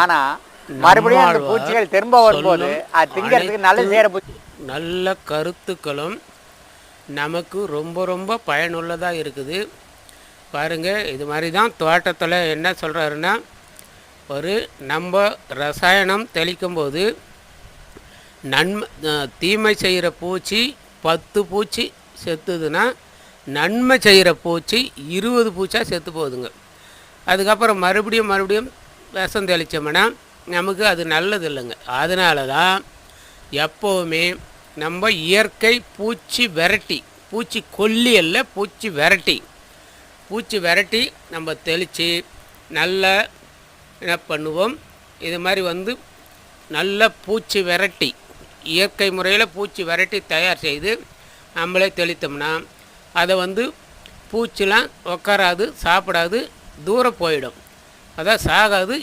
ஆனா மறுபடியும் அந்த பூச்சிகள் திரும்ப வரும்போது அது திங்கிறதுக்கு நல்ல சேர பூச்சி நல்ல கருத்துக்களும் நமக்கு ரொம்ப ரொம்ப பயனுள்ளதாக இருக்குது. பாருங்கள், இது மாதிரி தான் தோட்டத்தில் என்ன சொல்கிறாருன்னா, ஒரு நம்ம ரசாயனம் தெளிக்கும்போது தீமை செய்கிற பூச்சி 10 பூச்சி செத்துதுன்னா நன்மை செய்கிற பூச்சி 20 பூச்சாக செத்து போகுதுங்க. அதுக்கப்புறம் மறுபடியும் விஷம் தெளித்தோம்னா நமக்கு அது நல்லது இல்லைங்க. அதனால தான் எப்போவுமே நம்ம இயற்கை பூச்சி விரட்டி, பூச்சி கொல்லி அல்ல, பூச்சி விரட்டி நம்ம தெளித்து நல்லா என்ன பண்ணுவோம், இது மாதிரி நல்ல பூச்சி விரட்டி, இயற்கை முறையில் பூச்சி விரட்டி தயார் செய்து நம்மளே தெளித்தோம்னா அதை பூச்சிலாம் உட்காராது, சாப்பிடாது, தூரம் போயிடும். அதான் சாகாது.